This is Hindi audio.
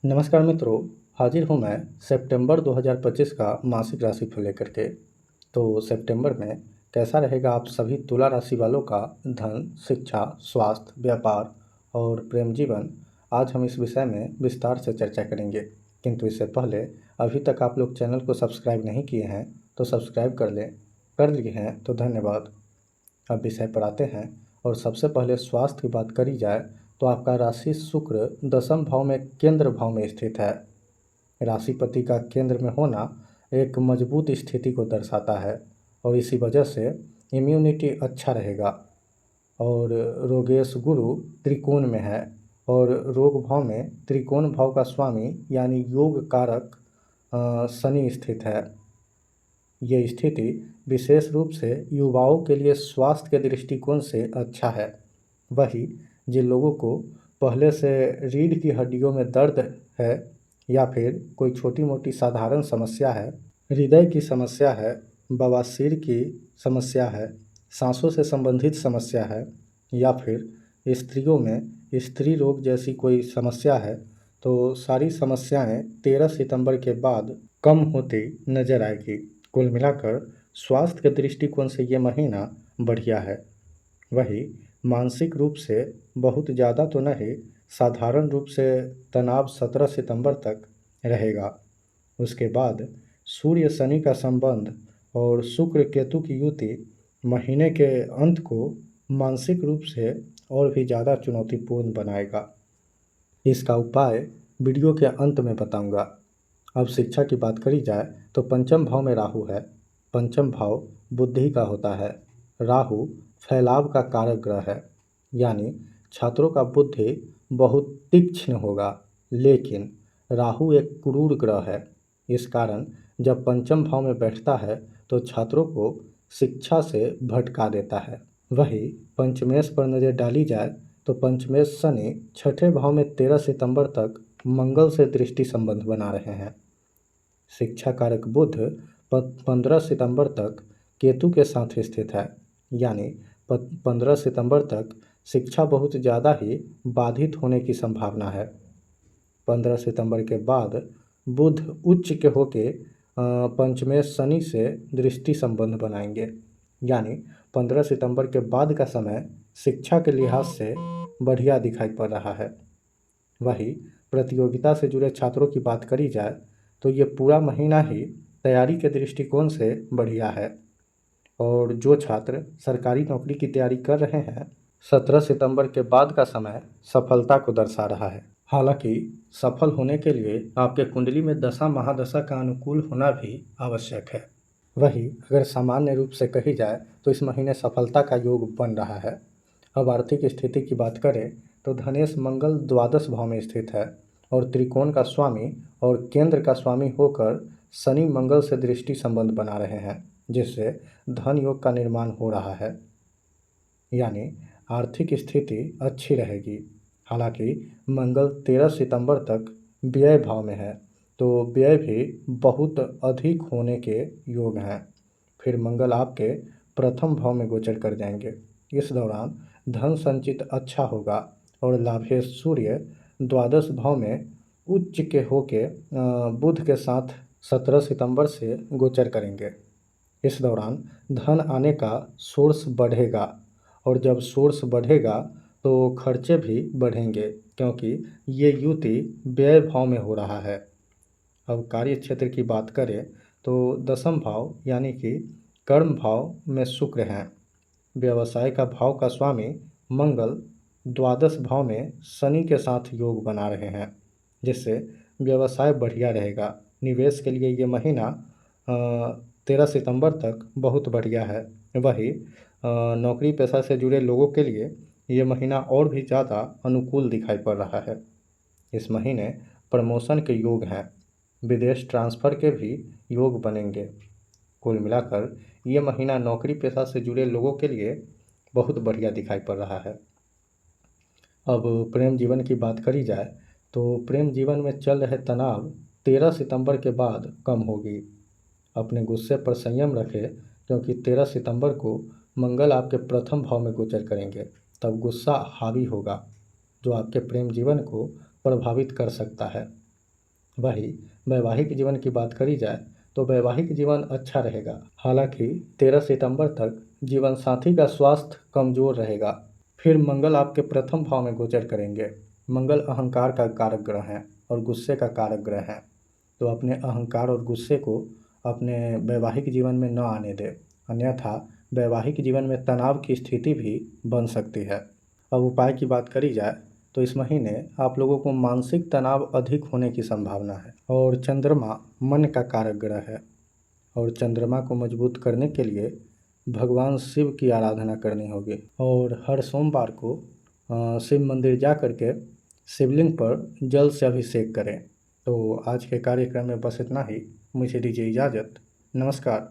नमस्कार मित्रों, हाजिर हूँ मैं सितंबर 2025 का मासिक राशिफल लेकर के। तो सितंबर में कैसा रहेगा आप सभी तुला राशि वालों का धन, शिक्षा, स्वास्थ्य, व्यापार और प्रेम जीवन। आज हम इस विषय में विस्तार से चर्चा करेंगे। किंतु इससे पहले अभी तक आप लोग चैनल को सब्सक्राइब नहीं किए हैं तो सब्सक्राइब कर लें। कर लिए हैं तो धन्यवाद। अब विषय पर आते हैं और सबसे पहले स्वास्थ्य की बात करी जाए तो आपका राशि शुक्र दसम भाव में केंद्र भाव में स्थित है। राशिपति का केंद्र में होना एक मजबूत स्थिति को दर्शाता है और इसी वजह से इम्यूनिटी अच्छा रहेगा। और रोगेश गुरु त्रिकोण में है और रोग भाव में त्रिकोण भाव का स्वामी यानी योग कारक शनि स्थित है। ये स्थिति विशेष रूप से युवाओं के लिए स्वास्थ्य के दृष्टिकोण से अच्छा है। वही जिन लोगों को पहले से रीढ़ की हड्डियों में दर्द है या फिर कोई छोटी मोटी साधारण समस्या है, हृदय की समस्या है, बवासीर की समस्या है, सांसों से संबंधित समस्या है या फिर स्त्रियों में स्त्री रोग जैसी कोई समस्या है, तो सारी समस्याएं 13 सितंबर के बाद कम होती नजर आएगी। कुल मिलाकर स्वास्थ्य के दृष्टिकोण से ये महीना बढ़िया है। वही मानसिक रूप से बहुत ज़्यादा तो नहीं, साधारण रूप से तनाव 17 सितंबर तक रहेगा। उसके बाद सूर्य शनि का संबंध और शुक्र केतु की युति महीने के अंत को मानसिक रूप से और भी ज़्यादा चुनौतीपूर्ण बनाएगा। इसका उपाय वीडियो के अंत में बताऊंगा। अब शिक्षा की बात करी जाए तो पंचम भाव में राहु है। पंचम भाव बुद्धि का होता है। राहु फैलाव का कारक ग्रह है, यानी छात्रों का बुद्धि बहुत तीक्ष्ण होगा। लेकिन राहु एक क्रूर ग्रह है, इस कारण जब पंचम भाव में बैठता है तो छात्रों को शिक्षा से भटका देता है। वही पंचमेश पर नज़र डाली जाए तो पंचमेश शनि छठे भाव में 13 सितंबर तक मंगल से दृष्टि संबंध बना रहे हैं। शिक्षा कारक बुध 15 सितंबर तक केतु के साथ स्थित है, यानी 15 सितंबर तक शिक्षा बहुत ज़्यादा ही बाधित होने की संभावना है। 15 सितंबर के बाद बुध उच्च के होके पंचमेश शनि से दृष्टि संबंध बनाएंगे, यानी 15 सितंबर के बाद का समय शिक्षा के लिहाज से बढ़िया दिखाई पड़ रहा है। वही प्रतियोगिता से जुड़े छात्रों की बात करी जाए तो ये पूरा महीना ही तैयारी के दृष्टिकोण से बढ़िया है। और जो छात्र सरकारी नौकरी की तैयारी कर रहे हैं, 17 सितंबर के बाद का समय सफलता को दर्शा रहा है। हालांकि सफल होने के लिए आपके कुंडली में दशा महादशा का अनुकूल होना भी आवश्यक है। वही अगर सामान्य रूप से कही जाए तो इस महीने सफलता का योग बन रहा है। अब आर्थिक स्थिति की बात करें तो धनेश मंगल द्वादश भाव में स्थित है और त्रिकोण का स्वामी और केंद्र का स्वामी होकर शनि मंगल से दृष्टि संबंध बना रहे हैं, जिससे धन योग का निर्माण हो रहा है, यानी आर्थिक स्थिति अच्छी रहेगी। हालांकि मंगल 13 सितंबर तक व्यय भाव में है, तो व्यय भी बहुत अधिक होने के योग हैं। फिर मंगल आपके प्रथम भाव में गोचर कर जाएंगे। इस दौरान धन संचित अच्छा होगा और लाभेश सूर्य द्वादश भाव में उच्च के होके बुध के साथ 17 सितंबर से गोचर करेंगे। इस दौरान धन आने का सोर्स बढ़ेगा और जब सोर्स बढ़ेगा तो खर्चे भी बढ़ेंगे, क्योंकि ये युति व्यय भाव में हो रहा है। अब कार्य क्षेत्र की बात करें तो दसम भाव यानी कि कर्म भाव में शुक्र हैं। व्यवसाय का भाव का स्वामी मंगल द्वादश भाव में शनि के साथ योग बना रहे हैं, जिससे व्यवसाय बढ़िया रहेगा। निवेश के लिए ये महीना 13 सितंबर तक बहुत बढ़िया है। वही नौकरी पेशा से जुड़े लोगों के लिए ये महीना और भी ज़्यादा अनुकूल दिखाई पड़ रहा है। इस महीने प्रमोशन के योग हैं, विदेश ट्रांसफ़र के भी योग बनेंगे। कुल मिलाकर ये महीना नौकरी पेशा से जुड़े लोगों के लिए बहुत बढ़िया दिखाई पड़ रहा है। अब प्रेम जीवन की बात करी जाए तो प्रेम जीवन में चल रहे तनाव 13 सितंबर के बाद कम होगी। अपने गुस्से पर संयम रखें, क्योंकि 13 सितंबर को मंगल आपके प्रथम भाव में गोचर करेंगे। तब गुस्सा हावी होगा, जो आपके प्रेम जीवन को प्रभावित कर सकता है। वही वैवाहिक जीवन की बात करी जाए तो वैवाहिक जीवन अच्छा रहेगा। हालांकि 13 सितंबर तक जीवन साथी का स्वास्थ्य कमजोर रहेगा। फिर मंगल आपके प्रथम भाव में गोचर करेंगे। मंगल अहंकार का कारक ग्रह है और गुस्से का कारक ग्रह है। तो अपने अहंकार और गुस्से को अपने वैवाहिक जीवन में न आने दें, अन्यथा वैवाहिक जीवन में तनाव की स्थिति भी बन सकती है। अब उपाय की बात करी जाए तो इस महीने आप लोगों को मानसिक तनाव अधिक होने की संभावना है और चंद्रमा मन का कारक ग्रह है और चंद्रमा को मजबूत करने के लिए भगवान शिव की आराधना करनी होगी और हर सोमवार को शिव मंदिर जा कर के शिवलिंग पर जल से अभिषेक करें। तो आज के कार्यक्रम में बस इतना ही। मुझे दीजिए इजाज़त। नमस्कार।